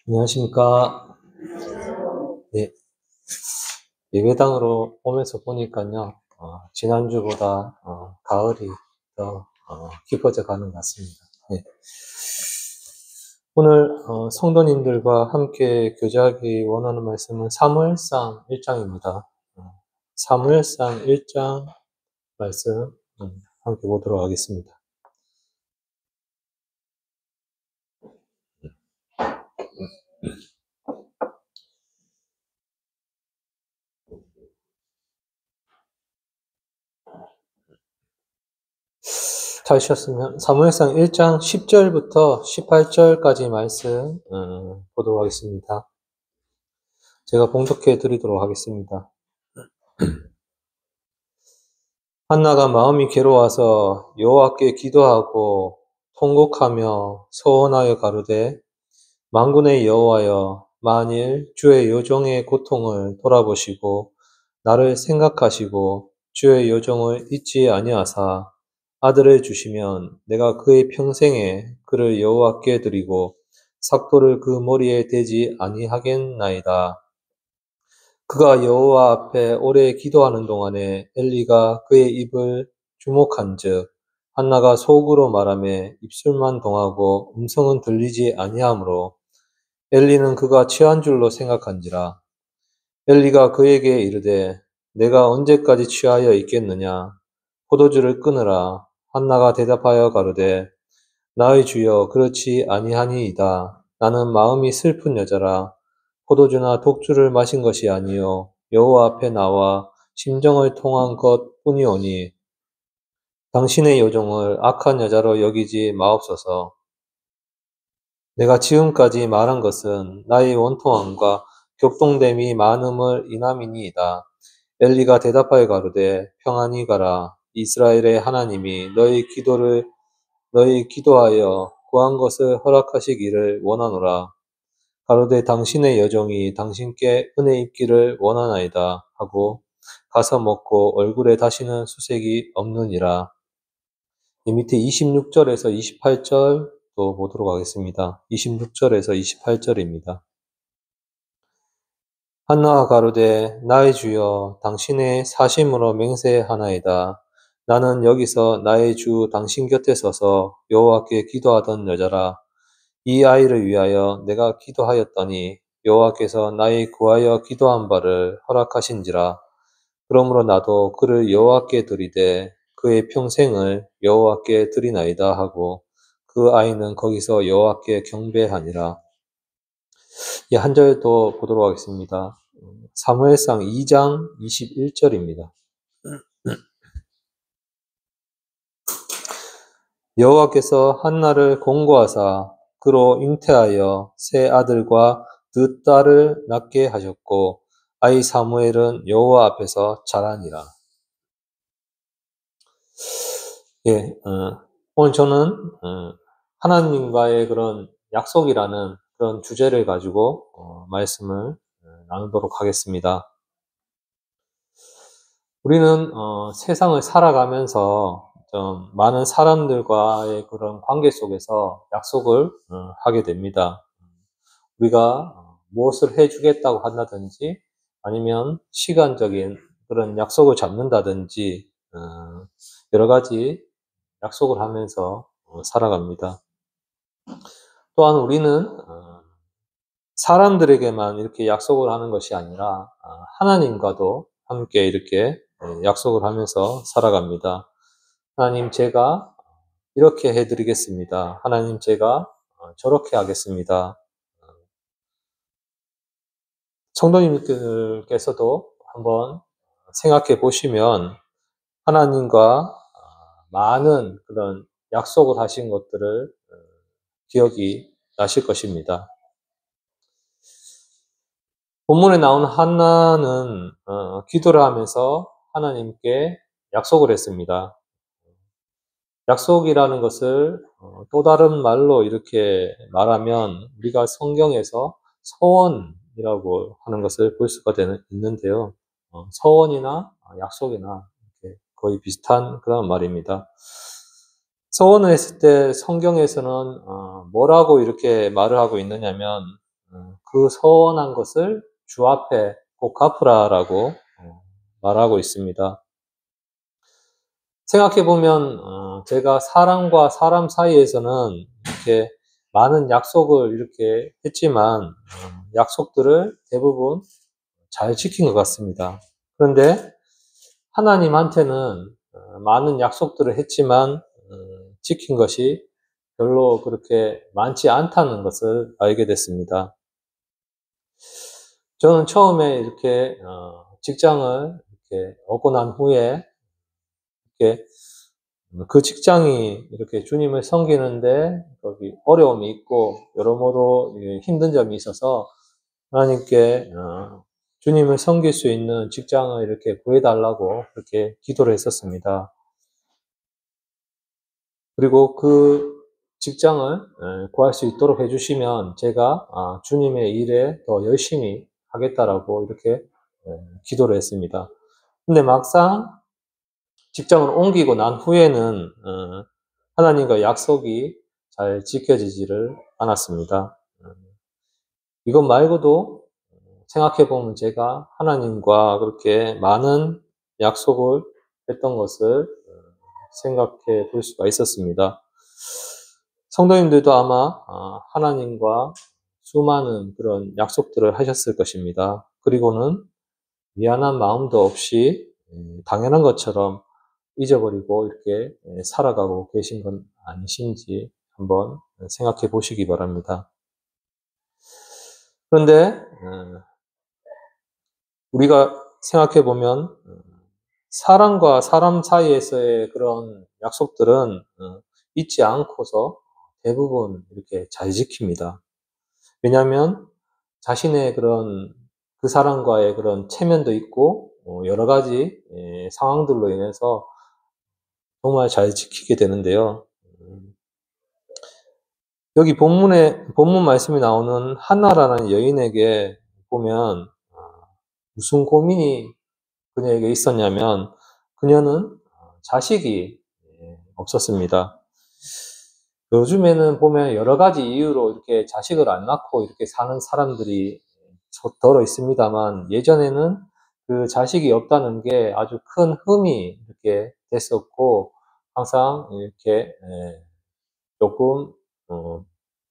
안녕하십니까. 예, 예배당으로 오면서 보니까요, 지난주보다, 가을이 더, 깊어져 가는 것 같습니다. 예. 오늘, 성도님들과 함께 교제하기 원하는 말씀은 사무엘상 1장입니다. 사무엘상 1장 말씀, 함께 보도록 하겠습니다. 찾으셨으면 사무엘상 1장 10절부터 18절까지 말씀, 보도록 하겠습니다. 제가 봉독해 드리도록 하겠습니다. 한나가 마음이 괴로워서 여호와께 기도하고 통곡하며 소원하여 가로되 만군의 여호와여 만일 주의 요종의 고통을 돌아보시고 나를 생각하시고 주의 요종을 잊지 아니하사 아들을 주시면 내가 그의 평생에 그를 여호와께 드리고 삭도를 그 머리에 대지 아니하겠나이다. 그가 여호와 앞에 오래 기도하는 동안에 엘리가 그의 입을 주목한즉 한나가 속으로 말하며 입술만 동하고 음성은 들리지 아니하므로 엘리는 그가 취한 줄로 생각한지라. 엘리가 그에게 이르되 내가 언제까지 취하여 있겠느냐 포도주를 끊으라. 한나가 대답하여 가로되 나의 주여 그렇지 아니하니이다. 나는 마음이 슬픈 여자라. 포도주나 독주를 마신 것이 아니요 여호와 앞에 나와 심정을 통한 것뿐이오니 당신의 요종을 악한 여자로 여기지 마옵소서. 내가 지금까지 말한 것은 나의 원통함과 격동됨이 많음을 인함이니이다. 엘리가 대답하여 가로되 평안히 가라. 이스라엘의 하나님이 너희 기도하여 구한 것을 허락하시기를 원하노라. 가로되 당신의 여종이 당신께 은혜 입기를 원하나이다 하고 가서 먹고 얼굴에 다시는 수색이 없느니라. 이 밑에 26절에서 28절 또 보도록 하겠습니다. 26절에서 28절입니다. 한나가 가로되 나의 주여 당신의 사심으로 맹세하나이다. 나는 여기서 나의 주 당신 곁에 서서 여호와께 기도하던 여자라. 이 아이를 위하여 내가 기도하였더니 여호와께서 나의 구하여 기도한 바를 허락하신지라. 그러므로 나도 그를 여호와께 드리되 그의 평생을 여호와께 드리나이다 하고 그 아이는 거기서 여호와께 경배하니라. 한 절 더 보도록 하겠습니다. 사무엘상 2장 21절입니다. 여호와께서 한나를 공고하사 그로 잉태하여 세 아들과 두 딸을 낳게 하셨고 아이 사무엘은 여호와 앞에서 자라니라. 오늘 저는 하나님과의 그런 약속이라는 그런 주제를 가지고 말씀을 나누도록 하겠습니다. 우리는 세상을 살아가면서 좀 많은 사람들과의 그런 관계 속에서 약속을 하게 됩니다. 우리가 무엇을 해주겠다고 한다든지 아니면 시간적인 그런 약속을 잡는다든지 여러 가지 약속을 하면서 살아갑니다. 또한 우리는 사람들에게만 이렇게 약속을 하는 것이 아니라 하나님과도 함께 이렇게 약속을 하면서 살아갑니다. 하나님 제가 이렇게 해드리겠습니다. 하나님 제가 저렇게 하겠습니다. 성도님들께서도 한번 생각해 보시면 하나님과 많은 그런 약속을 하신 것들을 기억이 나실 것입니다. 본문에 나온 한나는 기도를 하면서 하나님께 약속을 했습니다. 약속이라는 것을 또 다른 말로 이렇게 말하면 우리가 성경에서 서원이라고 하는 것을 볼 수가 있는데요. 서원이나 약속이나 이렇게 거의 비슷한 그런 말입니다. 서원을 했을 때 성경에서는 뭐라고 이렇게 말을 하고 있느냐면 그 서원한 것을 주 앞에 꼭 갚으라라고 말하고 있습니다. 생각해 보면 제가 사람과 사람 사이에서는 이렇게 많은 약속을 이렇게 했지만 약속들을 대부분 잘 지킨 것 같습니다. 그런데 하나님한테는 많은 약속들을 했지만 지킨 것이 별로 그렇게 많지 않다는 것을 알게 됐습니다. 저는 처음에 이렇게 직장을 이렇게 얻고 난 후에 이렇게 그 직장이 이렇게 주님을 섬기는데 거기 어려움이 있고 여러모로 힘든 점이 있어서 하나님께 주님을 섬길 수 있는 직장을 이렇게 구해달라고 그렇게 기도를 했었습니다. 그리고 그 직장을 구할 수 있도록 해주시면 제가 주님의 일에 더 열심히 하겠다라고 이렇게 기도를 했습니다. 근데 막상 직장을 옮기고 난 후에는 하나님과 약속이 잘 지켜지지를 않았습니다. 이것 말고도 생각해 보면 제가 하나님과 그렇게 많은 약속을 했던 것을 생각해 볼 수가 있었습니다. 성도님들도 아마 하나님과 수많은 그런 약속들을 하셨을 것입니다. 그리고는 미안한 마음도 없이 당연한 것처럼 잊어버리고 이렇게 살아가고 계신 건 아니신지 한번 생각해 보시기 바랍니다. 그런데 우리가 생각해 보면 사람과 사람 사이에서의 그런 약속들은 잊지 않고서 대부분 이렇게 잘 지킵니다. 왜냐하면 자신의 그런 그 사람과의 그런 체면도 있고 여러 가지 상황들로 인해서 정말 잘 지키게 되는데요. 여기 본문 말씀이 나오는 한나라는 여인에게 보면 무슨 고민이 그녀에게 있었냐면 그녀는 자식이 없었습니다. 요즘에는 보면 여러 가지 이유로 이렇게 자식을 안 낳고 이렇게 사는 사람들이 더러 있습니다만 예전에는 그 자식이 없다는 게 아주 큰 흠이 이렇게 됐었고 항상 이렇게 조금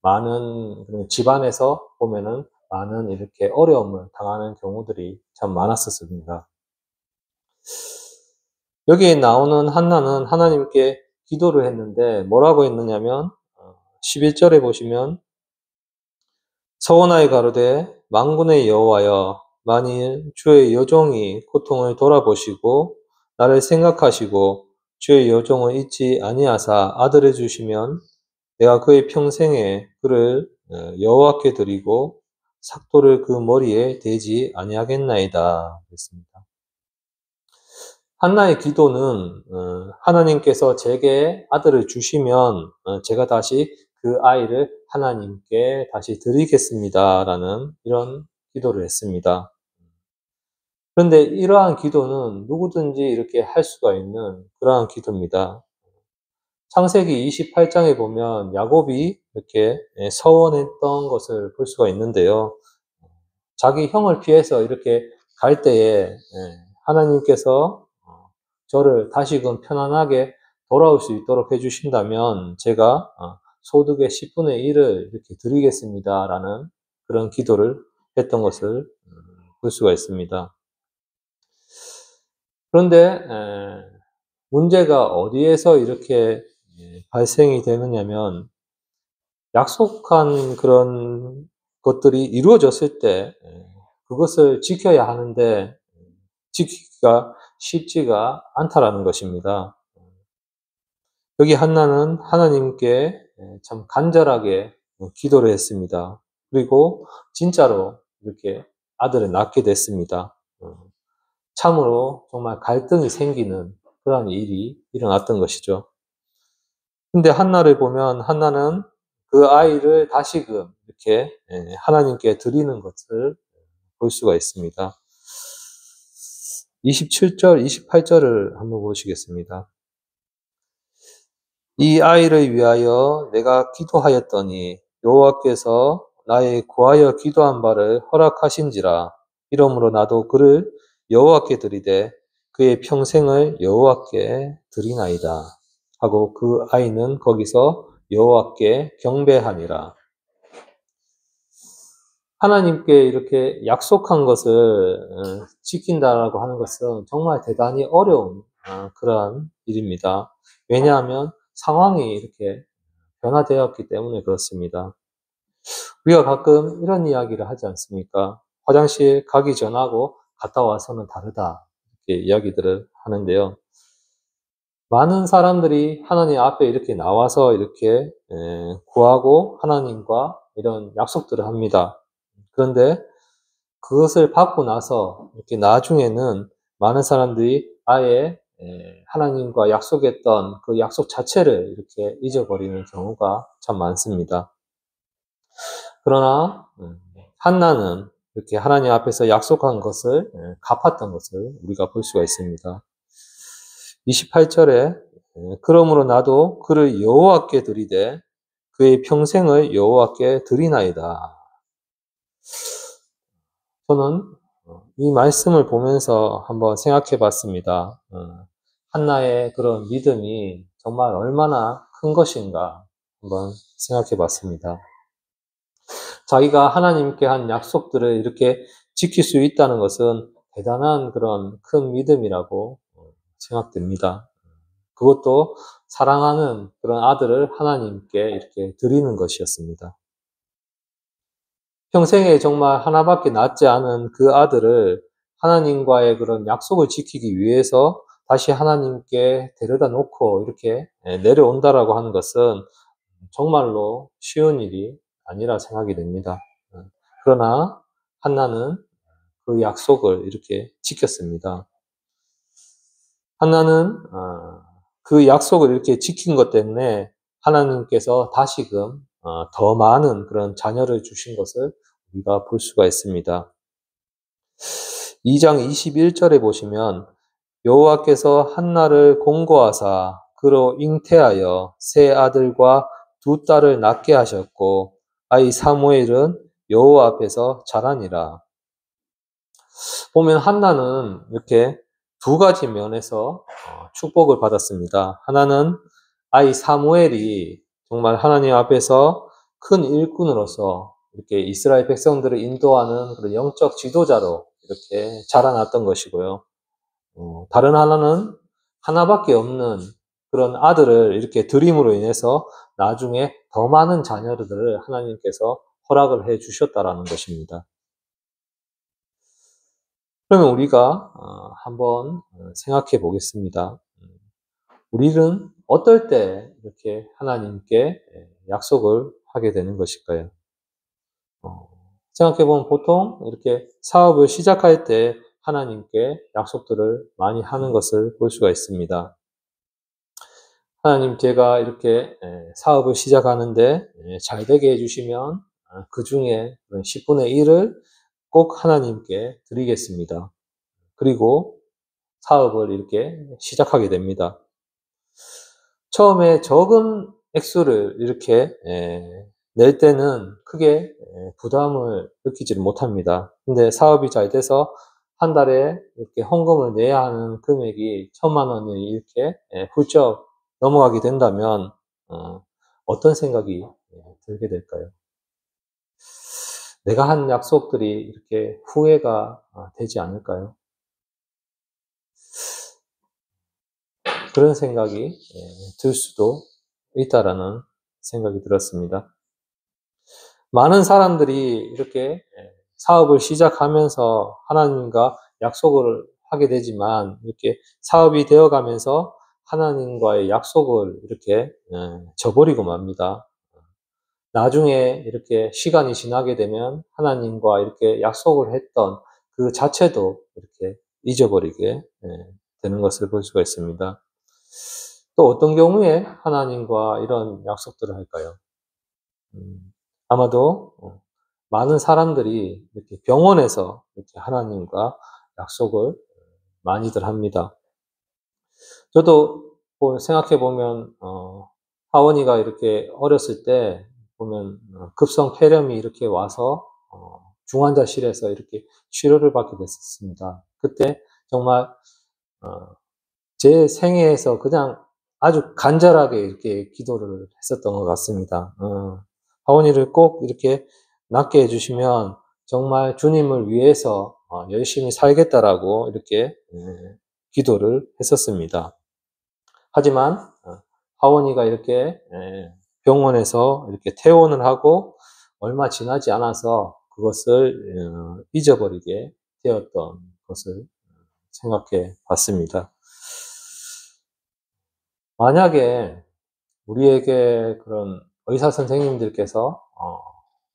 많은 집안에서 보면은 많은 이렇게 어려움을 당하는 경우들이 참 많았었습니다. 여기에 나오는 한나는 하나님께 기도를 했는데 뭐라고 했느냐면 11절에 보시면 서원하여 가로되 만군의 여호와여 만일 주의 여종이 고통을 돌아보시고 나를 생각하시고 주의 여종을 잊지 아니하사 아들을 주시면 내가 그의 평생에 그를 여호와께 드리고 삭도를 그 머리에 대지 아니하겠나이다 그랬습니다. 한나의 기도는 하나님께서 제게 아들을 주시면 제가 다시 그 아이를 하나님께 다시 드리겠습니다라는 이런 기도를 했습니다. 그런데 이러한 기도는 누구든지 이렇게 할 수가 있는 그러한 기도입니다. 창세기 28장에 보면 야곱이 이렇게 서원했던 것을 볼 수가 있는데요. 자기 형을 피해서 이렇게 갈 때에 하나님께서 저를 다시금 편안하게 돌아올 수 있도록 해주신다면 제가 소득의 10분의 1을 이렇게 드리겠습니다라는 그런 기도를 했던 것을 볼 수가 있습니다. 그런데 문제가 어디에서 이렇게 발생이 되느냐면 약속한 그런 것들이 이루어졌을 때 그것을 지켜야 하는데 지키기가 쉽지가 않다라는 것입니다. 여기 한나는 하나님께 참 간절하게 기도를 했습니다. 그리고 진짜로 이렇게 아들을 낳게 됐습니다. 참으로 정말 갈등이 생기는 그런 일이 일어났던 것이죠. 근데 한나를 보면 한나는 그 아이를 다시금 이렇게 하나님께 드리는 것을 볼 수가 있습니다. 27절, 28절을 한번 보시겠습니다. 이 아이를 위하여 내가 기도하였더니 여호와께서 나의 구하여 기도한 바를 허락하신지라. 이러므로 나도 그를 여호와께 드리되 그의 평생을 여호와께 드리나이다. 하고 그 아이는 거기서 여호와께 경배하니라. 하나님께 이렇게 약속한 것을 지킨다라고 하는 것은 정말 대단히 어려운 그러한 일입니다. 왜냐하면 상황이 이렇게 변화되었기 때문에 그렇습니다. 우리가 가끔 이런 이야기를 하지 않습니까? 화장실 가기 전하고 갔다 와서는 다르다. 이렇게 이야기들을 하는데요. 많은 사람들이 하나님 앞에 이렇게 나와서 이렇게 구하고 하나님과 이런 약속들을 합니다. 그런데 그것을 받고 나서 이렇게 나중에는 많은 사람들이 아예 하나님과 약속했던 그 약속 자체를 이렇게 잊어버리는 경우가 참 많습니다. 그러나 한나는 이렇게 하나님 앞에서 약속한 것을 갚았던 것을 우리가 볼 수가 있습니다. 28절에 그러므로 나도 그를 여호와께 드리되 그의 평생을 여호와께 드리나이다. 저는 이 말씀을 보면서 한번 생각해 봤습니다. 한나의 그런 믿음이 정말 얼마나 큰 것인가 한번 생각해 봤습니다. 자기가 하나님께 한 약속들을 이렇게 지킬 수 있다는 것은 대단한 그런 큰 믿음이라고 생각됩니다. 그것도 사랑하는 그런 아들을 하나님께 이렇게 드리는 것이었습니다. 평생에 정말 하나밖에 낳지 않은 그 아들을 하나님과의 그런 약속을 지키기 위해서 다시 하나님께 데려다 놓고 이렇게 내려온다라고 하는 것은 정말로 쉬운 일이 아니라 생각이 됩니다. 그러나 한나는 그 약속을 이렇게 지켰습니다. 한나는 그 약속을 이렇게 지킨 것 때문에 하나님께서 다시금 더 많은 그런 자녀를 주신 것을 우리가 볼 수가 있습니다. 2장 21절에 보시면 여호와께서 한나를 공고하사 그로 잉태하여 세 아들과 두 딸을 낳게 하셨고 아이 사무엘은 여호와 앞에서 자라니라. 보면 한나는 이렇게 두 가지 면에서 축복을 받았습니다. 하나는 아이 사무엘이 정말 하나님 앞에서 큰 일꾼으로서 이렇게 이스라엘 백성들을 인도하는 그런 영적 지도자로 이렇게 자라났던 것이고요. 다른 하나는 하나밖에 없는 그런 아들을 이렇게 드림으로 인해서 나중에 더 많은 자녀들을 하나님께서 허락을 해 주셨다라는 것입니다. 그러면 우리가 한번 생각해 보겠습니다. 우리는 어떨 때 이렇게 하나님께 약속을 하게 되는 것일까요? 생각해 보면 보통 이렇게 사업을 시작할 때 하나님께 약속들을 많이 하는 것을 볼 수가 있습니다. 하나님, 제가 이렇게 사업을 시작하는데 잘 되게 해주시면 그 중에 10분의 1을 꼭 하나님께 드리겠습니다. 그리고 사업을 이렇게 시작하게 됩니다. 처음에 적은 액수를 이렇게 낼 때는 크게 부담을 느끼지를 못합니다. 근데 사업이 잘 돼서 한 달에 이렇게 헌금을 내야 하는 금액이 1,000만 원이 이렇게 훌쩍 넘어가게 된다면 어떤 생각이 들게 될까요? 내가 한 약속들이 이렇게 후회가 되지 않을까요? 그런 생각이 들 수도 있다라는 생각이 들었습니다. 많은 사람들이 이렇게 사업을 시작하면서 하나님과 약속을 하게 되지만 이렇게 사업이 되어가면서 하나님과의 약속을 이렇게 저버리고 맙니다. 나중에 이렇게 시간이 지나게 되면 하나님과 이렇게 약속을 했던 그 자체도 이렇게 잊어버리게 되는 것을 볼 수가 있습니다. 또 어떤 경우에 하나님과 이런 약속들을 할까요? 아마도 많은 사람들이 이렇게 병원에서 이렇게 하나님과 약속을 많이들 합니다. 저도 생각해 보면 하원이가 이렇게 어렸을 때 보면 급성 폐렴이 이렇게 와서 중환자실에서 이렇게 치료를 받게 됐었습니다. 그때 정말 제 생애에서 그냥 아주 간절하게 이렇게 기도를 했었던 것 같습니다. 하원이를 꼭 이렇게 낫게 해주시면 정말 주님을 위해서 열심히 살겠다라고 이렇게 기도를 했었습니다. 하지만 하원이가 이렇게 병원에서 이렇게 퇴원을 하고 얼마 지나지 않아서 그것을 잊어버리게 되었던 것을 생각해 봤습니다. 만약에 우리에게 그런 의사 선생님들께서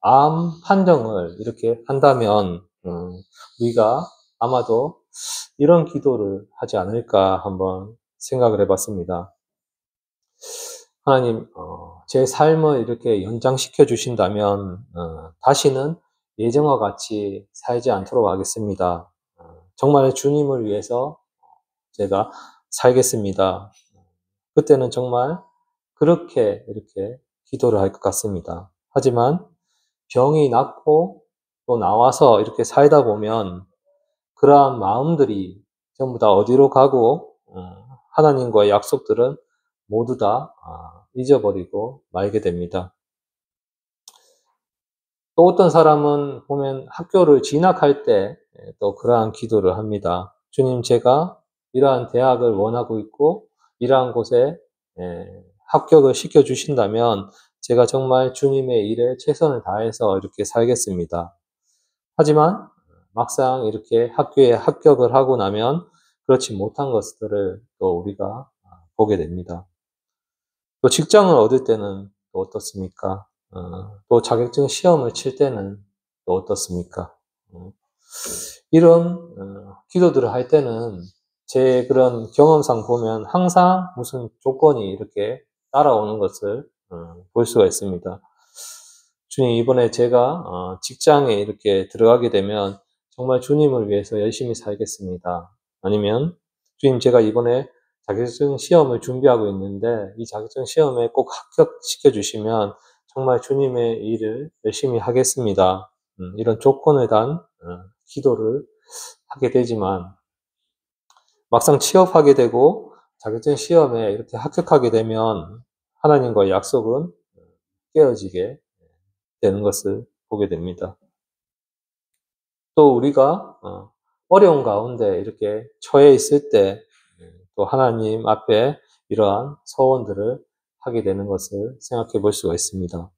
암 판정을 이렇게 한다면 우리가 아마도 이런 기도를 하지 않을까 한번 생각을 해봤습니다. 하나님, 제 삶을 이렇게 연장시켜 주신다면 다시는 예전과 같이 살지 않도록 하겠습니다. 정말 주님을 위해서 제가 살겠습니다. 그때는 정말 그렇게 이렇게 기도를 할 것 같습니다. 하지만 병이 낫고 또 나와서 이렇게 살다 보면 그러한 마음들이 전부 다 어디로 가고 하나님과의 약속들은 모두 다 잊어버리고 말게 됩니다. 또 어떤 사람은 보면 학교를 진학할 때 또 그러한 기도를 합니다. 주님, 제가 이러한 대학을 원하고 있고 이러한 곳에 합격을 시켜주신다면 제가 정말 주님의 일에 최선을 다해서 이렇게 살겠습니다. 하지만 막상 이렇게 학교에 합격을 하고 나면 그렇지 못한 것들을 또 우리가 보게 됩니다. 또 직장을 얻을 때는 또 어떻습니까? 또 자격증 시험을 칠 때는 또 어떻습니까? 이런 기도들을 할 때는 제 그런 경험상 보면 항상 무슨 조건이 이렇게 따라오는 것을 볼 수가 있습니다. 주님, 이번에 제가 직장에 이렇게 들어가게 되면 정말 주님을 위해서 열심히 살겠습니다. 아니면 주님, 제가 이번에 자격증 시험을 준비하고 있는데 이 자격증 시험에 꼭 합격시켜 주시면 정말 주님의 일을 열심히 하겠습니다. 이런 조건을 단 기도를 하게 되지만 막상 취업하게 되고 자격증 시험에 이렇게 합격하게 되면 하나님과의 약속은 깨어지게 되는 것을 보게 됩니다. 또 우리가 어려운 가운데 이렇게 처해 있을 때 또 하나님 앞에 이러한 소원들을 하게 되는 것을 생각해 볼 수가 있습니다.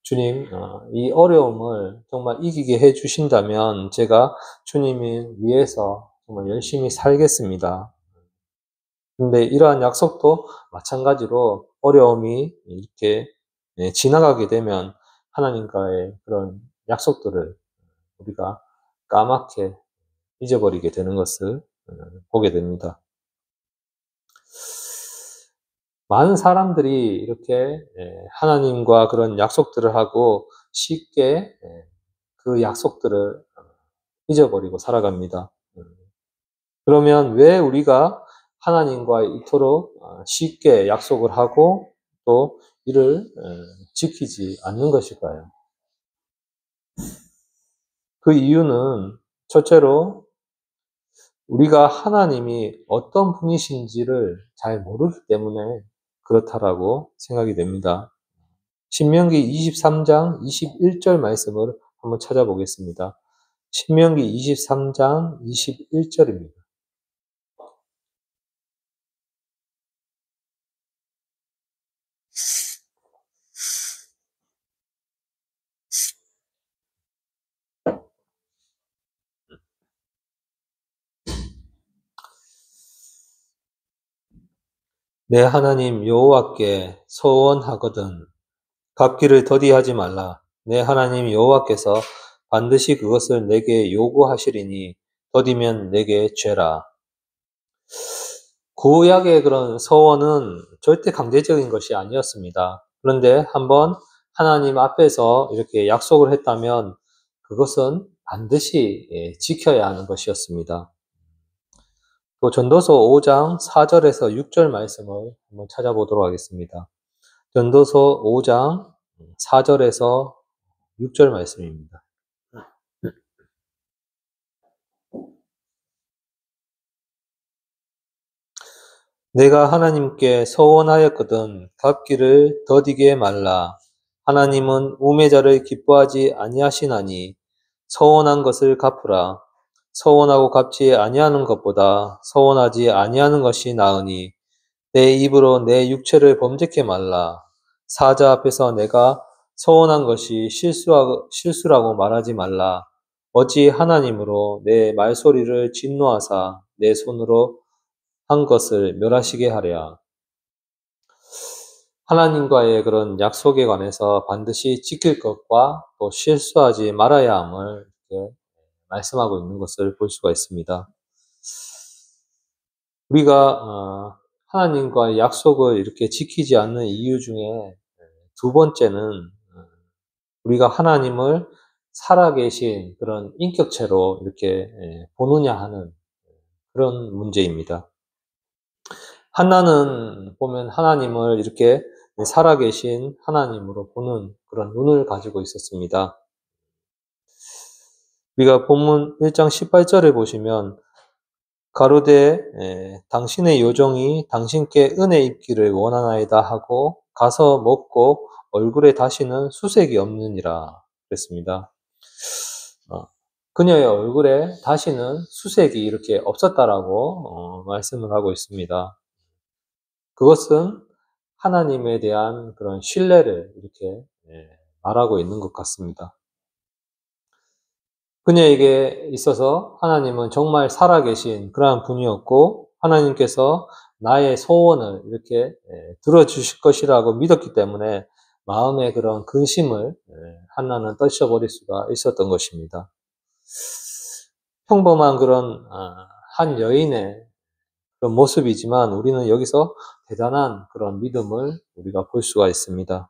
주님, 이 어려움을 정말 이기게 해 주신다면 제가 주님을 위해서 정말 열심히 살겠습니다. 근데 이러한 약속도 마찬가지로 어려움이 이렇게 지나가게 되면 하나님과의 그런 약속들을 우리가 까맣게 잊어버리게 되는 것을 보게 됩니다. 많은 사람들이 이렇게 하나님과 그런 약속들을 하고 쉽게 그 약속들을 잊어버리고 살아갑니다. 그러면 왜 우리가 하나님과 이토록 쉽게 약속을 하고 또 이를 지키지 않는 것일까요? 그 이유는 첫째로 우리가 하나님이 어떤 분이신지를 잘 모르기 때문에 그렇다라고 생각이 됩니다. 신명기 23장 21절 말씀을 한번 찾아보겠습니다. 신명기 23장 21절입니다. 내 하나님 여호와께 소원하거든 갚기를 더디하지 말라. 내 하나님 여호와께서 반드시 그것을 내게 요구하시리니 더디면 내게 죄라. 구약의 그런 서원은 절대 강제적인 것이 아니었습니다. 그런데 한번 하나님 앞에서 이렇게 약속을 했다면 그것은 반드시 지켜야 하는 것이었습니다. 또 전도서 5장 4절에서 6절 말씀을 한번 찾아보도록 하겠습니다. 전도서 5장 4절에서 6절 말씀입니다. 내가 하나님께 서원하였거든 갚기를 더디게 말라. 하나님은 우매자를 기뻐하지 아니하시나니 서원한 것을 갚으라. 서원하고 갚지 아니하는 것보다 서원하지 아니하는 것이 나으니 내 입으로 내 육체를 범죄케 말라. 사자 앞에서 내가 서원한 것이 실수라고 말하지 말라. 어찌 하나님으로 내 말소리를 진노하사 내 손으로 한 것을 멸하시게 하랴. 하나님과의 그런 약속에 관해서 반드시 지킬 것과 또 실수하지 말아야 함을 이렇게 말씀하고 있는 것을 볼 수가 있습니다. 우리가 하나님과의 약속을 이렇게 지키지 않는 이유 중에 두 번째는 우리가 하나님을 살아계신 그런 인격체로 이렇게 보느냐 하는 그런 문제입니다. 한나는 보면 하나님을 이렇게 살아계신 하나님으로 보는 그런 눈을 가지고 있었습니다. 우리가 본문 1장 18절을 보시면 가로되 당신의 요정이 당신께 은혜 입기를 원하나이다 하고 가서 먹고 얼굴에 다시는 수색이 없느니라 그랬습니다. 그녀의 얼굴에 다시는 수색이 이렇게 없었다라고 말씀을 하고 있습니다. 그것은 하나님에 대한 그런 신뢰를 이렇게 말하고 있는 것 같습니다. 그녀에게 있어서 하나님은 정말 살아계신 그러한 분이었고 하나님께서 나의 소원을 이렇게 들어주실 것이라고 믿었기 때문에 마음의 그런 근심을 한나는 떨쳐버릴 수가 있었던 것입니다. 평범한 그런 한 여인의 그런 모습이지만 우리는 여기서 대단한 그런 믿음을 우리가 볼 수가 있습니다.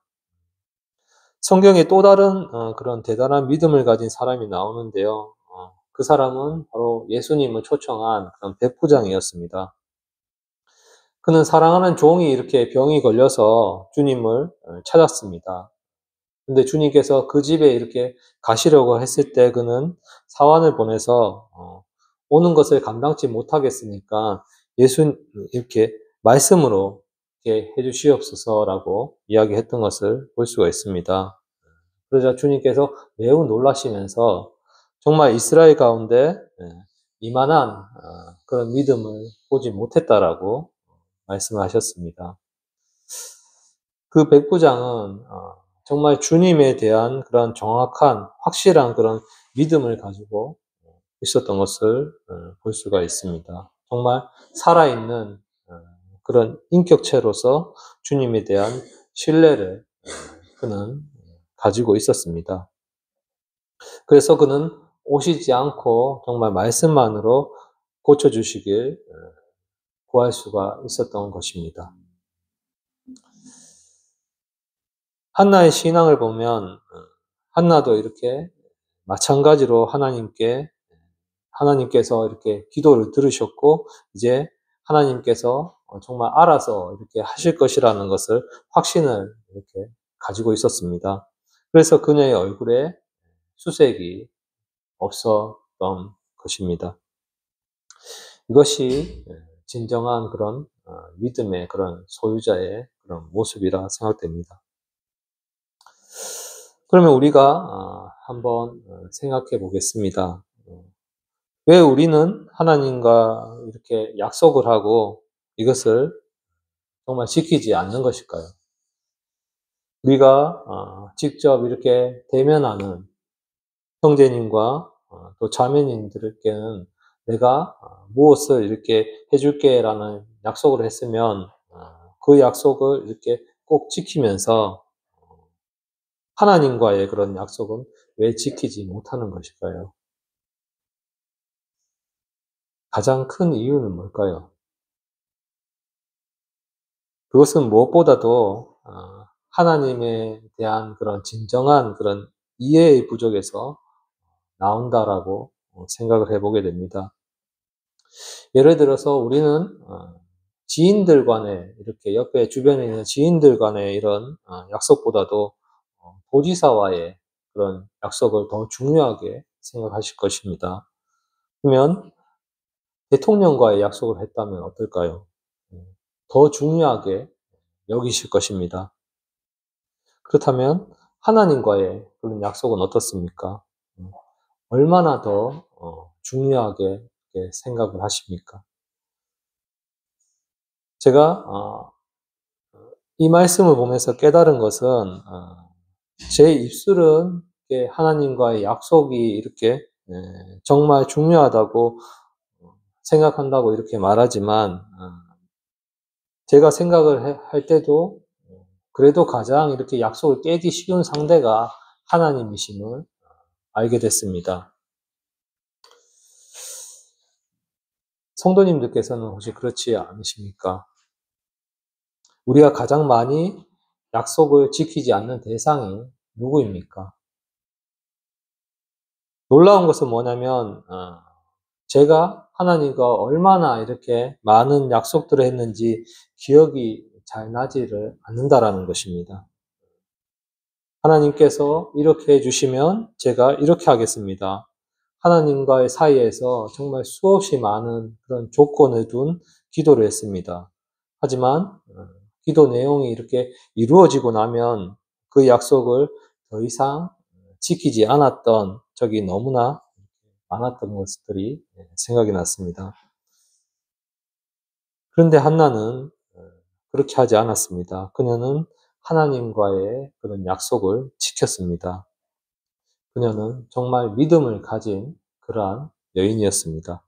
성경에 또 다른 그런 대단한 믿음을 가진 사람이 나오는데요. 그 사람은 바로 예수님을 초청한 그런 백부장이었습니다. 그는 사랑하는 종이 이렇게 병이 걸려서 주님을 찾았습니다. 근데 주님께서 그 집에 이렇게 가시려고 했을 때 그는 사환을 보내서 오는 것을 감당치 못하겠으니까 이렇게 말씀으로 이렇게 해주시옵소서라고 이야기했던 것을 볼 수가 있습니다. 그러자 주님께서 매우 놀라시면서 정말 이스라엘 가운데 이만한 그런 믿음을 보지 못했다라고 말씀하셨습니다. 그 백부장은 정말 주님에 대한 그런 정확한 확실한 그런 믿음을 가지고 있었던 것을 볼 수가 있습니다. 정말 살아있는 그런 인격체로서 주님에 대한 신뢰를 그는 가지고 있었습니다. 그래서 그는 오시지 않고 정말 말씀만으로 고쳐주시길 구할 수가 있었던 것입니다. 한나의 신앙을 보면 한나도 이렇게 마찬가지로 하나님께서 이렇게 기도를 들으셨고 이제 하나님께서 정말 알아서 이렇게 하실 것이라는 것을 확신을 이렇게 가지고 있었습니다. 그래서 그녀의 얼굴에 수색이 없었던 것입니다. 이것이 진정한 그런 믿음의 그런 소유자의 그런 모습이라 생각됩니다. 그러면 우리가 한번 생각해 보겠습니다. 왜 우리는 하나님과 이렇게 약속을 하고 이것을 정말 지키지 않는 것일까요? 우리가 직접 이렇게 대면하는 형제님과 또 자매님들께는 내가 무엇을 이렇게 해줄게라는 약속을 했으면 그 약속을 이렇게 꼭 지키면서 하나님과의 그런 약속은 왜 지키지 못하는 것일까요? 가장 큰 이유는 뭘까요? 그것은 무엇보다도 하나님에 대한 그런 진정한 그런 이해의 부족에서 나온다라고 생각을 해보게 됩니다. 예를 들어서 우리는 지인들 간에 이렇게 옆에 주변에 있는 지인들 간의 이런 약속보다도 도지사와의 그런 약속을 더 중요하게 생각하실 것입니다. 그러면 대통령과의 약속을 했다면 어떨까요? 더 중요하게 여기실 것입니다. 그렇다면 하나님과의 그런 약속은 어떻습니까? 얼마나 더 중요하게 생각을 하십니까? 제가 이 말씀을 보면서 깨달은 것은 제 입술은 하나님과의 약속이 이렇게 정말 중요하다고 생각한다고 이렇게 말하지만 제가 생각을 할 때도 그래도 가장 이렇게 약속을 깨기 쉬운 상대가 하나님이심을 알게 됐습니다. 성도님들께서는 혹시 그렇지 않으십니까? 우리가 가장 많이 약속을 지키지 않는 대상이 누구입니까? 놀라운 것은 뭐냐면 제가 하나님과 얼마나 이렇게 많은 약속들을 했는지 기억이 잘 나지를 않는다라는 것입니다. 하나님께서 이렇게 해주시면 제가 이렇게 하겠습니다. 하나님과의 사이에서 정말 수없이 많은 그런 조건을 둔 기도를 했습니다. 하지만 기도 내용이 이렇게 이루어지고 나면 그 약속을 더 이상 지키지 않았던 적이 너무나 많았던 것들이 생각이 났습니다. 그런데 한나는 그렇게 하지 않았습니다. 그녀는 하나님과의 그런 약속을 지켰습니다. 그녀는 정말 믿음을 가진 그러한 여인이었습니다.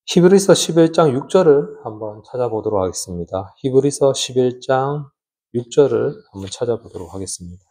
히브리서 11장 6절을 한번 찾아보도록 하겠습니다. 히브리서 11장 6절을 한번 찾아보도록 하겠습니다.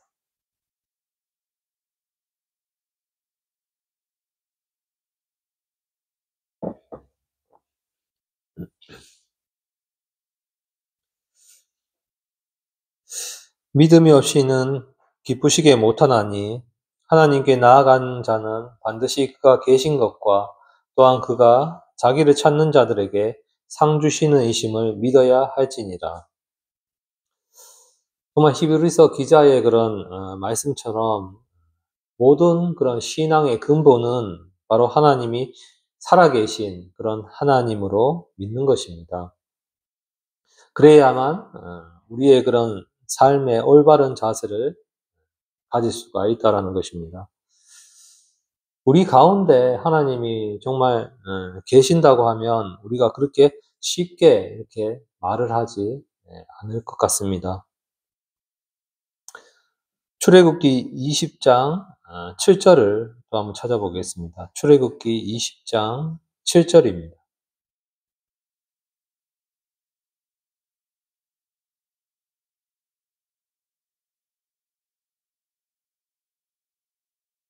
믿음이 없이는 기쁘시게 못하나니 하나님께 나아간 자는 반드시 그가 계신 것과 또한 그가 자기를 찾는 자들에게 상 주시는 이심을 믿어야 할지니라. 정말 히브리서 기자의 그런 말씀처럼 모든 그런 신앙의 근본은 바로 하나님이 살아계신 그런 하나님으로 믿는 것입니다. 그래야만 우리의 그런 삶의 올바른 자세를 가질 수가 있다라는 것입니다. 우리 가운데 하나님이 정말 계신다고 하면 우리가 그렇게 쉽게 이렇게 말을 하지 않을 것 같습니다. 출애굽기 20장 7절을 또 한번 찾아보겠습니다. 출애굽기 20장 7절입니다.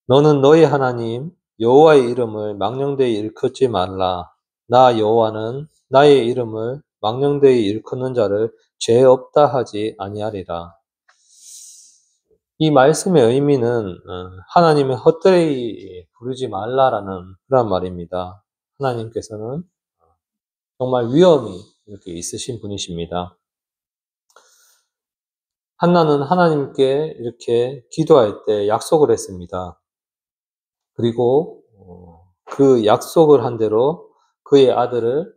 너는 너희 하나님 여호와의 이름을 망령되이 일컫지 말라. 나 여호와는 나의 이름을 망령되이 일컫는 자를 죄 없다 하지 아니하리라. 이 말씀의 의미는 하나님의 헛되이 부르지 말라라는 그런 말입니다. 하나님께서는 정말 위엄이 이렇게 있으신 분이십니다. 한나는 하나님께 이렇게 기도할 때 약속을 했습니다. 그리고 그 약속을 한 대로 그의 아들을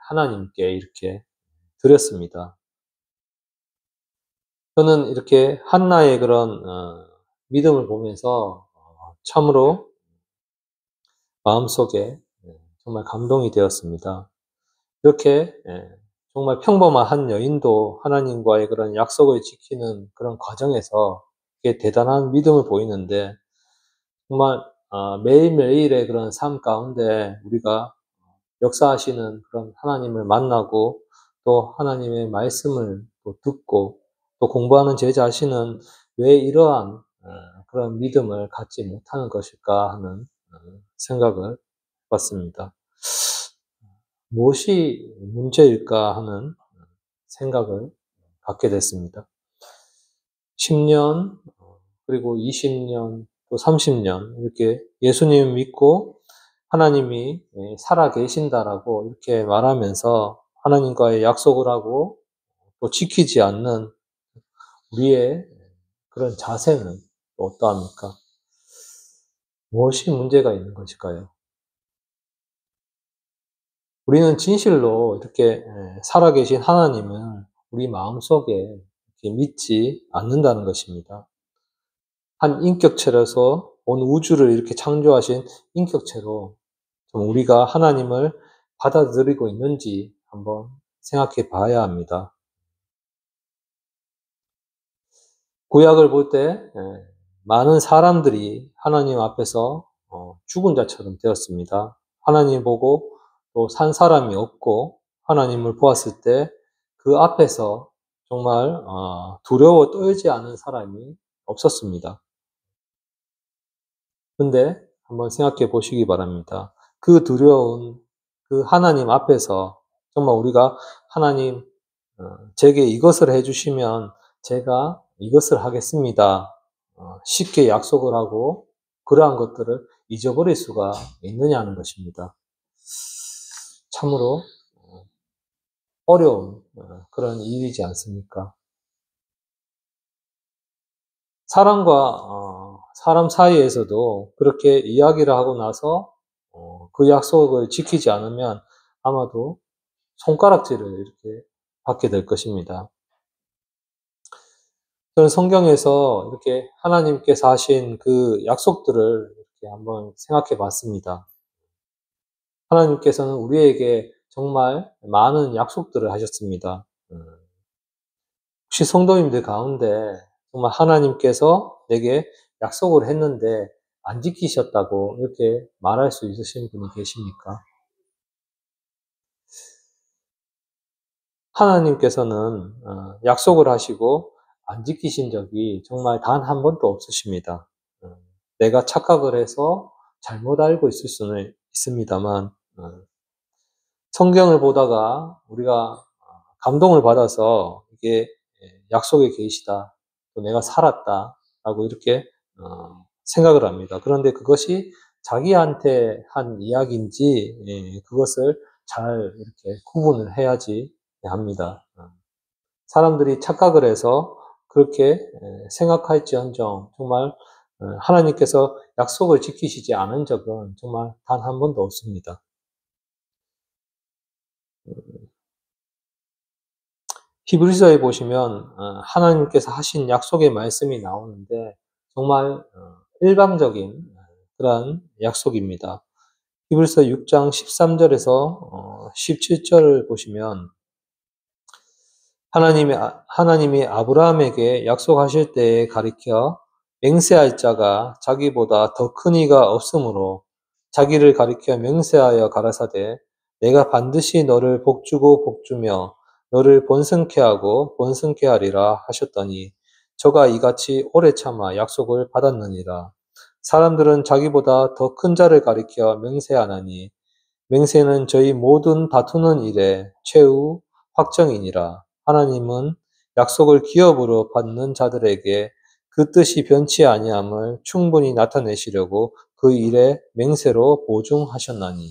하나님께 이렇게 드렸습니다. 저는 이렇게 한나의 그런 믿음을 보면서 참으로 마음속에 정말 감동이 되었습니다. 이렇게 정말 평범한 한 여인도 하나님과의 그런 약속을 지키는 그런 과정에서 대단한 믿음을 보이는데 정말 매일매일의 그런 삶 가운데 우리가 역사하시는 그런 하나님을 만나고 또 하나님의 말씀을 또 듣고 또 공부하는 제 자신은 왜 이러한 그런 믿음을 갖지 못하는 것일까 하는 생각을 해봤습니다. 무엇이 문제일까 하는 생각을 갖게 됐습니다. 10년, 그리고 20년, 또 30년, 이렇게 예수님 믿고 하나님이 살아 계신다라고 이렇게 말하면서 하나님과의 약속을 하고 또 지키지 않는 우리의 그런 자세는 어떠합니까? 무엇이 문제가 있는 것일까요? 우리는 진실로 이렇게 살아계신 하나님을 우리 마음속에 이렇게 믿지 않는다는 것입니다. 한 인격체로서 온 우주를 이렇게 창조하신 인격체로 좀 우리가 하나님을 받아들이고 있는지 한번 생각해 봐야 합니다. 구약을 볼 때 많은 사람들이 하나님 앞에서 죽은 자처럼 되었습니다. 하나님 보고 또 산 사람이 없고 하나님을 보았을 때 그 앞에서 정말 두려워 떨지 않은 사람이 없었습니다. 근데 한번 생각해 보시기 바랍니다. 그 두려운 그 하나님 앞에서 정말 우리가 하나님 제게 이것을 해 주시면 제가 이것을 하겠습니다. 쉽게 약속을 하고 그러한 것들을 잊어버릴 수가 있느냐는 것입니다. 참으로 어려운 그런 일이지 않습니까? 사람 사이에서도 그렇게 이야기를 하고 나서 그 약속을 지키지 않으면 아마도 손가락질을 이렇게 받게 될 것입니다. 저는 성경에서 이렇게 하나님께서 하신 그 약속들을 이렇게 한번 생각해 봤습니다. 하나님께서는 우리에게 정말 많은 약속들을 하셨습니다. 혹시 성도님들 가운데 정말 하나님께서 내게 약속을 했는데 안 지키셨다고 이렇게 말할 수 있으신 분이 계십니까? 하나님께서는 약속을 하시고 안 지키신 적이 정말 단 한 번도 없으십니다. 어, 내가 착각을 해서 잘못 알고 있을 수는 있습니다만 성경을 보다가 우리가 감동을 받아서 이게 약속의 계시다, 또 내가 살았다라고 이렇게 생각을 합니다. 그런데 그것이 자기한테 한 이야기인지 그것을 잘 이렇게 구분을 해야지 합니다. 사람들이 착각을 해서 그렇게 생각할지언정 정말 하나님께서 약속을 지키시지 않은 적은 정말 단 한 번도 없습니다. 히브리서에 보시면 하나님께서 하신 약속의 말씀이 나오는데 정말 일방적인 그러한 약속입니다. 히브리서 6장 13절에서 17절을 보시면 하나님이 아브라함에게 약속하실 때에 가리켜 맹세할 자가 자기보다 더 큰 이가 없으므로 자기를 가리켜 맹세하여 가라사대 내가 반드시 너를 복주고 복주며 너를 번성케 하고 번성케 하리라 하셨더니 저가 이같이 오래 참아 약속을 받았느니라. 사람들은 자기보다 더 큰 자를 가리켜 맹세하나니 맹세는 저희 모든 다투는 일에 최후 확정이니라. 하나님은 약속을 기업으로 받는 자들에게 그 뜻이 변치 아니함을 충분히 나타내시려고 그 일에 맹세로 보증하셨나니.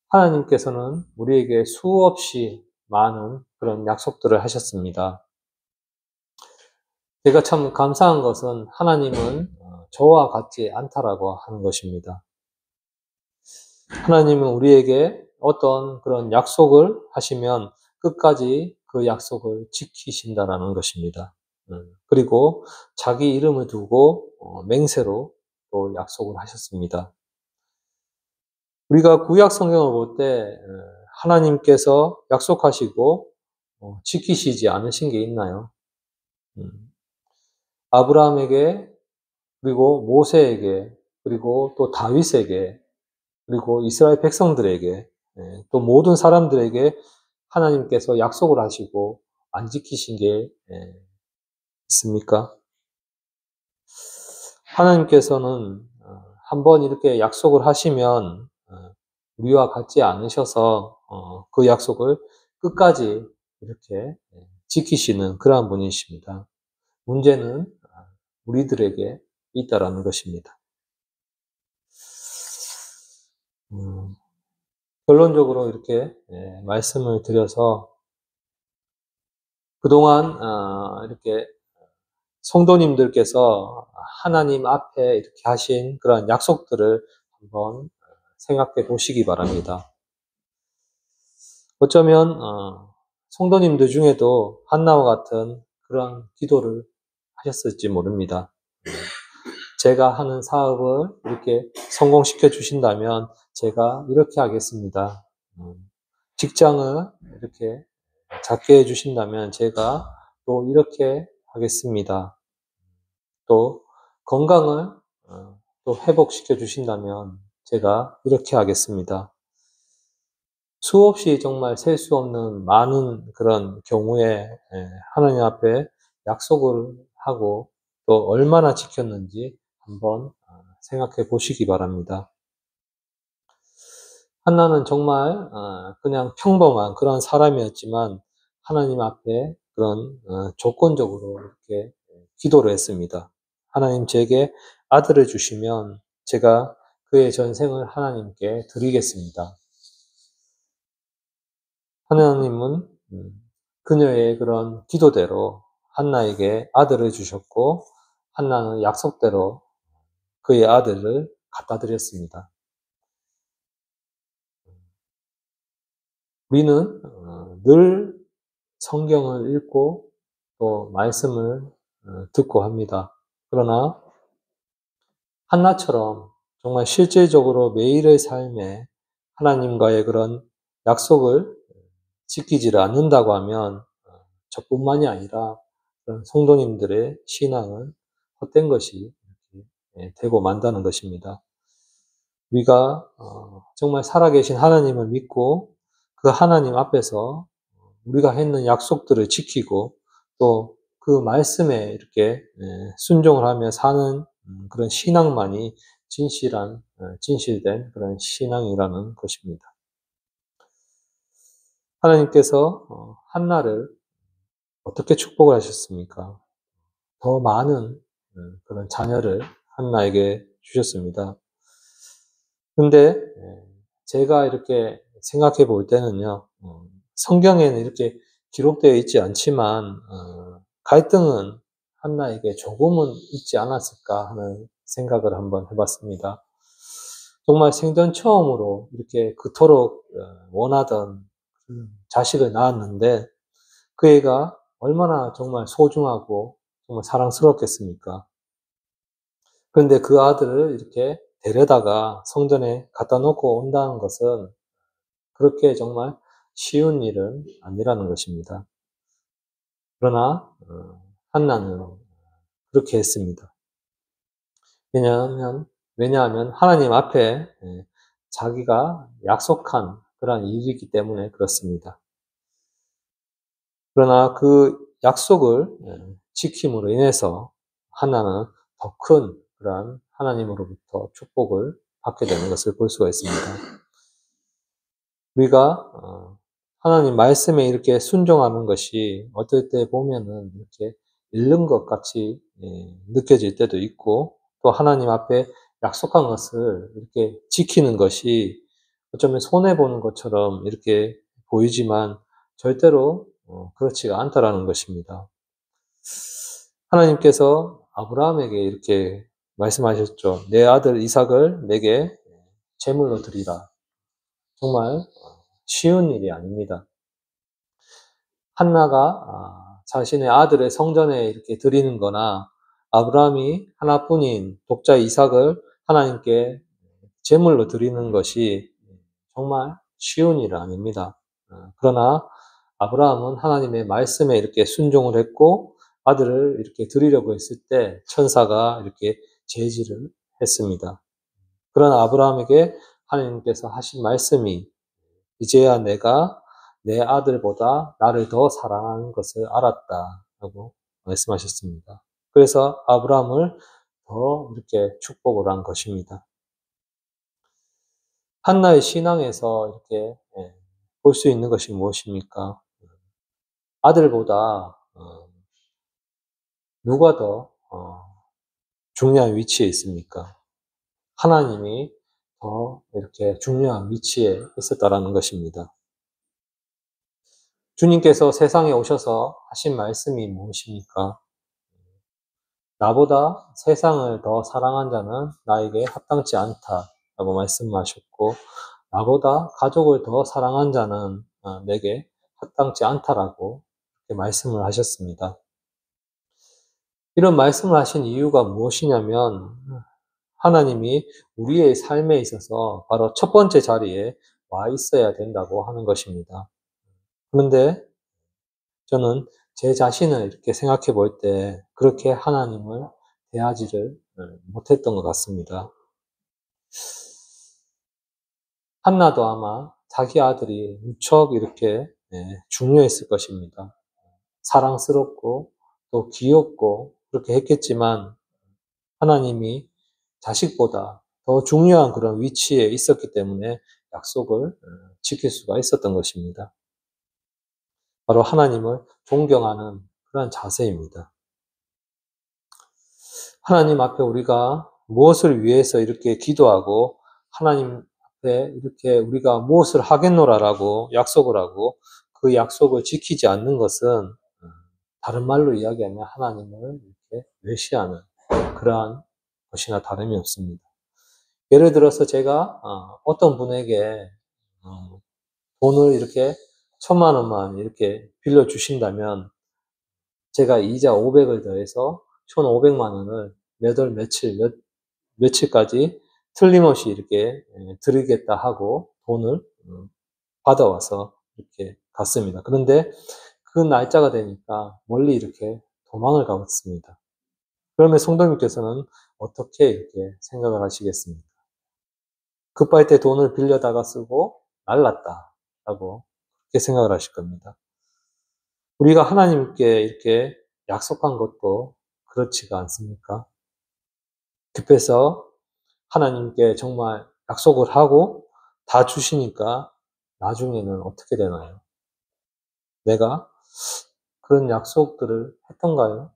하나님께서는 우리에게 수없이 많은 그런 약속들을 하셨습니다. 제가 참 감사한 것은 하나님은 저와 같지 않다라고 하는 것입니다. 하나님은 우리에게 어떤 그런 약속을 하시면 끝까지 그 약속을 지키신다라는 것입니다. 그리고 자기 이름을 두고 맹세로 또 약속을 하셨습니다. 우리가 구약 성경을 볼 때 하나님께서 약속하시고 지키시지 않으신 게 있나요? 음, 아브라함에게 그리고 모세에게 그리고 또 다윗에게 그리고 이스라엘 백성들에게 또 모든 사람들에게 하나님께서 약속을 하시고 안 지키신 게 있습니까? 하나님께서는 한번 이렇게 약속을 하시면 우리와 같지 않으셔서 그 약속을 끝까지 이렇게 지키시는 그러한 분이십니다. 문제는 우리들에게 있다라는 것입니다. 음, 결론적으로 이렇게 말씀을 드려서 그동안 이렇게 성도님들께서 하나님 앞에 이렇게 하신 그런 약속들을 한번 생각해 보시기 바랍니다. 어쩌면 성도님들 중에도 한나와 같은 그런 기도를 하셨을지 모릅니다. 제가 하는 사업을 이렇게 성공시켜 주신다면 제가 이렇게 하겠습니다. 직장을 이렇게 잡게 해 주신다면 제가 또 이렇게 하겠습니다. 또 건강을 또 회복시켜 주신다면 제가 이렇게 하겠습니다. 수없이 정말 셀 수 없는 많은 그런 경우에 하나님 앞에 약속을 하고 또 얼마나 지켰는지 한번 생각해 보시기 바랍니다. 한나는 정말 그냥 평범한 그런 사람이었지만 하나님 앞에 그런 조건적으로 이렇게 기도를 했습니다. 하나님 제게 아들을 주시면 제가 그의 전생을 하나님께 드리겠습니다. 하나님은 그녀의 그런 기도대로 한나에게 아들을 주셨고 한나는 약속대로 그의 아들을 갖다 드렸습니다. 우리는 늘 성경을 읽고 또 말씀을 듣고 합니다. 그러나 한나처럼 정말 실질적으로 매일의 삶에 하나님과의 그런 약속을 지키지를 않는다고 하면 저뿐만이 아니라 그런 성도님들의 신앙은 헛된 것이 되고 만다는 것입니다. 우리가 정말 살아계신 하나님을 믿고 그 하나님 앞에서 우리가 했는 약속들을 지키고 또 그 말씀에 이렇게 순종을 하며 사는 그런 신앙만이 진실된 그런 신앙이라는 것입니다. 하나님께서 한나를 어떻게 축복을 하셨습니까? 더 많은 그런 자녀를 한나에게 주셨습니다. 근데 제가 이렇게 생각해 볼 때는요, 성경에는 이렇게 기록되어 있지 않지만 갈등은 한나에게 조금은 있지 않았을까 하는 생각을 한번 해봤습니다. 정말 생전 처음으로 이렇게 그토록 원하던 자식을 낳았는데 그 애가 얼마나 정말 소중하고 정말 사랑스럽겠습니까? 그런데 그 아들을 이렇게 데려다가 성전에 갖다 놓고 온다는 것은 그렇게 정말 쉬운 일은 아니라는 것입니다. 그러나 한나는 그렇게 했습니다. 왜냐하면 하나님 앞에 자기가 약속한 그런 일이기 때문에 그렇습니다. 그러나 그 약속을 지킴으로 인해서 한나는 더 큰 그런 하나님으로부터 축복을 받게 되는 것을 볼 수가 있습니다. 우리가 하나님 말씀에 이렇게 순종하는 것이 어떨 때 보면은 이렇게 잃는 것 같이 느껴질 때도 있고 또 하나님 앞에 약속한 것을 이렇게 지키는 것이 어쩌면 손해보는 것처럼 이렇게 보이지만 절대로 그렇지가 않다라는 것입니다. 하나님께서 아브라함에게 이렇게 말씀하셨죠. 내 아들 이삭을 내게 제물로 드리라. 정말 쉬운 일이 아닙니다. 한나가 자신의 아들을 성전에 이렇게 드리는 거나 아브라함이 하나뿐인 독자 이삭을 하나님께 제물로 드리는 것이 정말 쉬운 일은 아닙니다. 그러나 아브라함은 하나님의 말씀에 이렇게 순종을 했고 아들을 이렇게 드리려고 했을 때 천사가 이렇게 제지를 했습니다. 그러나 아브라함에게 하나님께서 하신 말씀이 이제야 내가 내 아들보다 나를 더 사랑하는 것을 알았다라고 말씀하셨습니다. 그래서 아브라함을 더 이렇게 축복을 한 것입니다. 한나의 신앙에서 이렇게 볼 수 있는 것이 무엇입니까? 아들보다 누가 더 중요한 위치에 있습니까? 하나님이 더 이렇게 중요한 위치에 있었다라는 것입니다. 주님께서 세상에 오셔서 하신 말씀이 무엇입니까? 나보다 세상을 더 사랑한 자는 나에게 합당치 않다라고 말씀하셨고, 나보다 가족을 더 사랑한 자는 내게 합당치 않다라고 이렇게 말씀을 하셨습니다. 이런 말씀을 하신 이유가 무엇이냐면, 하나님이 우리의 삶에 있어서 바로 첫 번째 자리에 와 있어야 된다고 하는 것입니다. 그런데 저는 제 자신을 이렇게 생각해 볼 때 그렇게 하나님을 대하지를 못했던 것 같습니다. 한나도 아마 자기 아들이 무척 이렇게 중요했을 것입니다. 사랑스럽고 또 귀엽고 그렇게 했겠지만, 하나님이 자식보다 더 중요한 그런 위치에 있었기 때문에 약속을 지킬 수가 있었던 것입니다. 바로 하나님을 존경하는 그런 자세입니다. 하나님 앞에 우리가 무엇을 위해서 이렇게 기도하고 하나님 앞에 이렇게 우리가 무엇을 하겠노라라고 약속을 하고 그 약속을 지키지 않는 것은 다른 말로 이야기하면 하나님을 이렇게 외시하는 그러한 것이나 다름이 없습니다. 예를 들어서 제가 어떤 분에게 돈을 이렇게 1,000,000원만 이렇게 빌려주신다면, 제가 이자 500을 더해서 1,500만 원을 몇 월 며칠까지 틀림없이 이렇게 드리겠다 하고 돈을 받아와서 이렇게 갔습니다. 그런데 그 날짜가 되니까 멀리 이렇게 도망을 가봤습니다. 그러면 성도님께서는 어떻게 이렇게 생각을 하시겠습니까? 급할 때 돈을 빌려다가 쓰고 날랐다라고 그렇게 생각을 하실 겁니다. 우리가 하나님께 이렇게 약속한 것도 그렇지가 않습니까? 급해서 하나님께 정말 약속을 하고 다 주시니까 나중에는 어떻게 되나요? 내가 그런 약속들을 했던가요?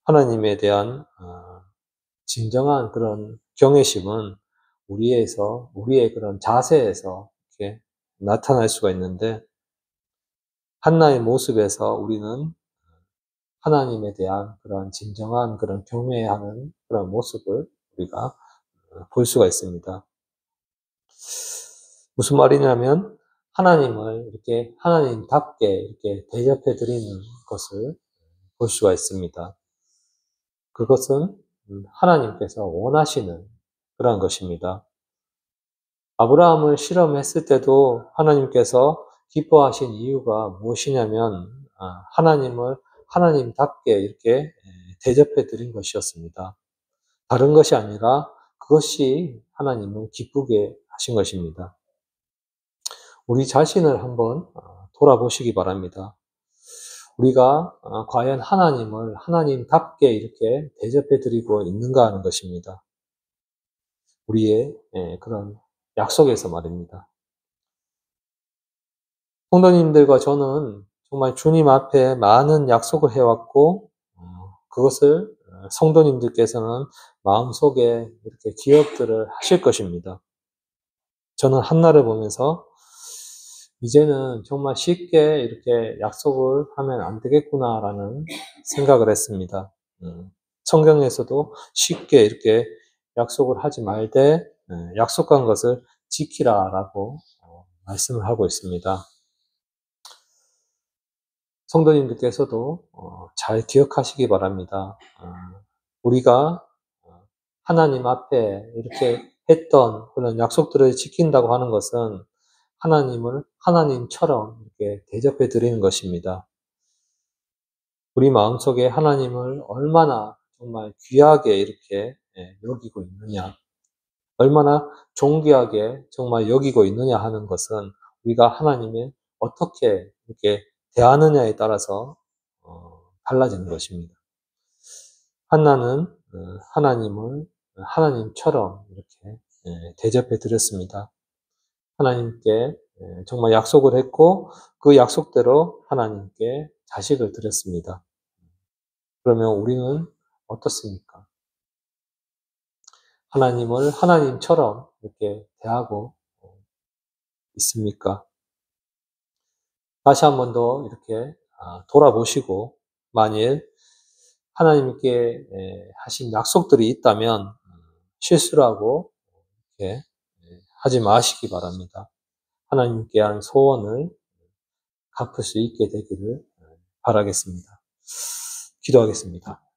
하나님에 대한 진정한 그런 경외심은 우리의 그런 자세에서 이렇게 나타날 수가 있는데, 한나의 모습에서 우리는 하나님에 대한 그런 진정한 그런 경외하는 그런 모습을 우리가 볼 수가 있습니다. 무슨 말이냐면, 하나님을 이렇게 하나님답게 이렇게 대접해 드리는 것을 볼 수가 있습니다. 그것은 하나님께서 원하시는 그런 것입니다. 아브라함을 실험했을 때도 하나님께서 기뻐하신 이유가 무엇이냐면, 하나님을 하나님답게 이렇게 대접해 드린 것이었습니다. 다른 것이 아니라 그것이 하나님을 기쁘게 하신 것입니다. 우리 자신을 한번 돌아보시기 바랍니다. 우리가 과연 하나님을 하나님답게 이렇게 대접해 드리고 있는가 하는 것입니다. 우리의 그런 약속에서 말입니다. 성도님들과 저는 정말 주님 앞에 많은 약속을 해왔고, 그것을 성도님들께서는 마음속에 이렇게 기억들을 하실 것입니다. 저는 한나를 보면서 이제는 정말 쉽게 이렇게 약속을 하면 안 되겠구나라는 생각을 했습니다. 성경에서도 쉽게 이렇게 약속을 하지 말되 약속한 것을 지키라라고 말씀을 하고 있습니다. 성도님들께서도 잘 기억하시기 바랍니다. 우리가 하나님 앞에 이렇게 했던 그런 약속들을 지킨다고 하는 것은 하나님을 하나님처럼 이렇게 대접해 드리는 것입니다. 우리 마음속에 하나님을 얼마나 정말 귀하게 이렇게 여기고 있느냐, 얼마나 존귀하게 정말 여기고 있느냐 하는 것은 우리가 하나님을 어떻게 이렇게 대하느냐에 따라서 달라지는 것입니다. 한나는 하나님을 하나님처럼 이렇게 대접해 드렸습니다. 하나님께 정말 약속을 했고 그 약속대로 하나님께 자식을 드렸습니다. 그러면 우리는 어떻습니까? 하나님을 하나님처럼 이렇게 대하고 있습니까? 다시 한 번 더 이렇게 돌아보시고, 만일 하나님께 하신 약속들이 있다면 실수를 하고 이렇게 하지 마시기 바랍니다. 하나님께 한 소원을 갚을 수 있게 되기를 바라겠습니다. 기도하겠습니다.